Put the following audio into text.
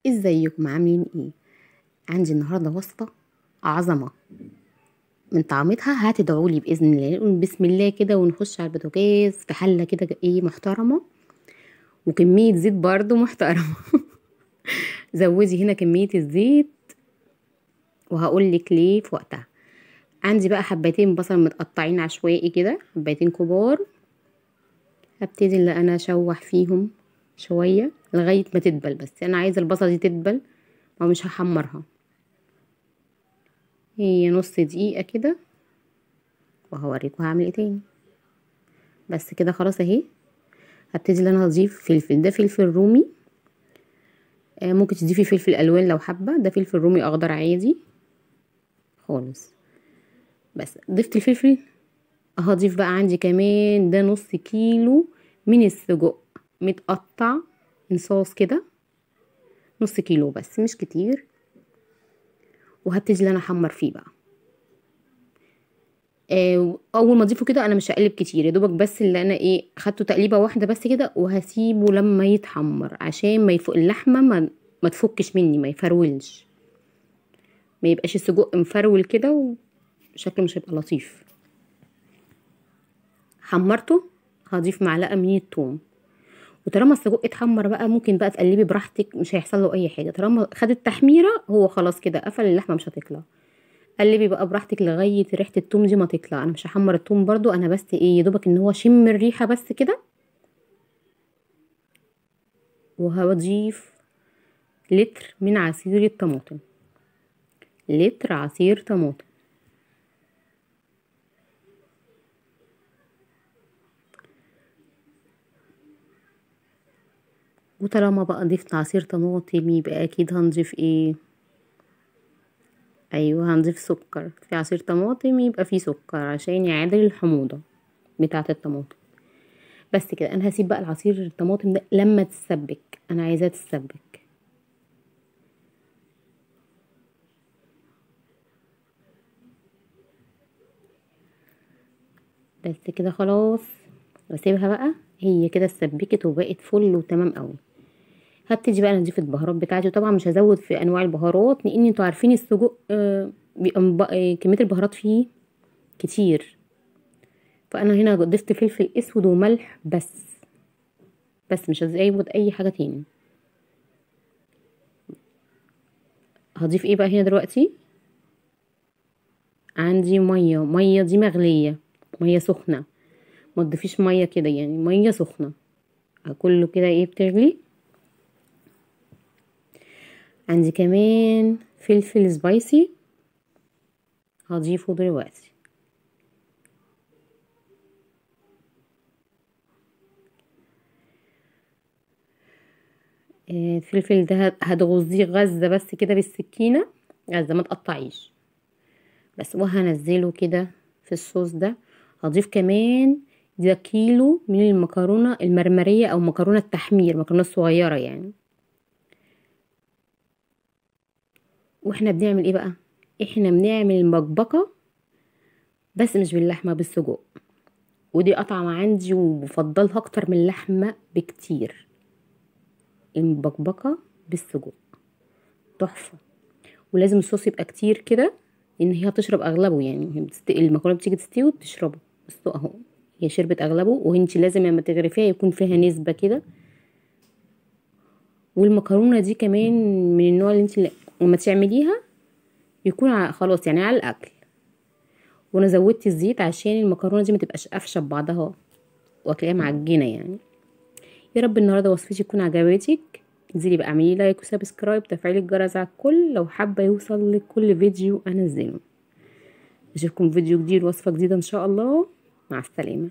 ازيكم عاملين ايه؟ عندي النهارده وصفه عظمه من طعمتها، هتدعولي باذن الله. نقول بسم الله كده ونخش على البوتاجاز في حله كده ايه محترمه، وكميه زيت برضو محترمه. زودي هنا كميه الزيت وهقولك ليه في وقتها. عندي بقى حبتين بصل متقطعين عشوائي كده، حبتين كبار. هبتدي اللي انا اشوح فيهم شويه لغايه ما تدبل، بس انا عايزه البصله دي تدبل ومش هحمرها. هي نص دقيقة كده وهوريكم هعمل ايه تاني. بس كده خلاص اهي. هبتدي ان انا هضيف فلفل، ده فلفل رومي، ممكن تضيفي فلفل الوان لو حابة، ده فلفل رومي اخضر عادي خالص. بس ضفت الفلفل. هضيف بقى عندي كمان ده نص كيلو من السجق متقطع نصاص كده، نص كيلو بس مش كتير. وهبتدي ان انا احمر فيه بقى. اول ما اضيفه كده انا مش هقلب كتير، يا دوبك بس اللي انا ايه خدته تقليبه واحده بس كده، وهسيبه لما يتحمر عشان ما يفوق اللحمه ما تفكش مني، ما يفرولش، ما يبقاش السجق مفرول كده وشكله مش هيبقى لطيف. حمرته. هضيف معلقه من الثوم. وطالما السجق اتحمر بقى ممكن بقى تقلبي براحتك، مش هيحصل له اي حاجه. طالما خد التحميره هو خلاص كده قفل، اللحمه مش هتطلع. قلبي بقى براحتك لغايه ريحه التوم دي ما تطلع. انا مش هحمر التوم برضو، انا بس ايه يدوبك ان هو شم الريحه بس كده. وهضيف لتر من عصير الطماطم، لتر عصير طماطم. وطالما بقى ضفت عصير طماطم يبقى اكيد هنضيف ايه؟ ايوه هنضيف سكر. في عصير طماطم يبقى فيه سكر عشان يعادل الحموضه بتاعه الطماطم. بس كده انا هسيب بقى العصير الطماطم ده لما تتسبك، انا عايزاها تتسبك. بس كده خلاص واسيبها بقى. هي كده اتسبكت وبقت فل وتمام قوي. هبتدي بقى نضيف البهارات بتاعتي، وطبعا مش هزود في انواع البهارات لان انتوا عارفين السجق بيبقى كميه البهارات فيه كتير. فانا هنا ضفت فلفل اسود وملح بس مش هزود اي حاجه تاني. هضيف ايه بقى هنا دلوقتي؟ عندي ميه دي مغليه، ميه سخنه، ما تضيفيش ميه كده يعني، ميه سخنه كله كده ايه بتغلي. عندي كمان فلفل سبايسي هضيفه دلوقتي. الفلفل ده هتغزيه غزه بس كده بالسكينه، غزه ما تقطعيش بس. وهنزله كده في الصوص ده. هضيف كمان ده كيلو من المكرونه المرمريه او مكرونه التحمير، مكرونه الصغيره يعني. واحنا بنعمل ايه بقى؟ احنا بنعمل المبكبكه بس مش باللحمه، بالسجق. ودي اطعم عندي وبفضلها اكتر من اللحمه بكتير. المبكبكه بالسجق تحفه. ولازم الصوص يبقى كتير كده ان هي هتشرب اغلبه يعني. المكرونه بتيجي تستوي بتشربه بس اهو، هي شربت اغلبه. وانتي لازم لما تغرفيها يكون فيها نسبه كده. والمكرونه دي كمان من النوع اللي انتي لما تعمليها يكون خلاص يعني على الاكل. وانا زودت الزيت عشان المكرونه دي ما تبقاش قافشه ببعضها واكلها معجنه يعني. يا رب النهارده وصفتي تكون عجبتك. انزلي بقى اعملي لايك وسبسكرايب، تفعيل الجرس على الكل لو حابه يوصل لك كل فيديو انزله. اشوفكم فيديو جديد، وصفه جديده ان شاء الله. مع السلامه.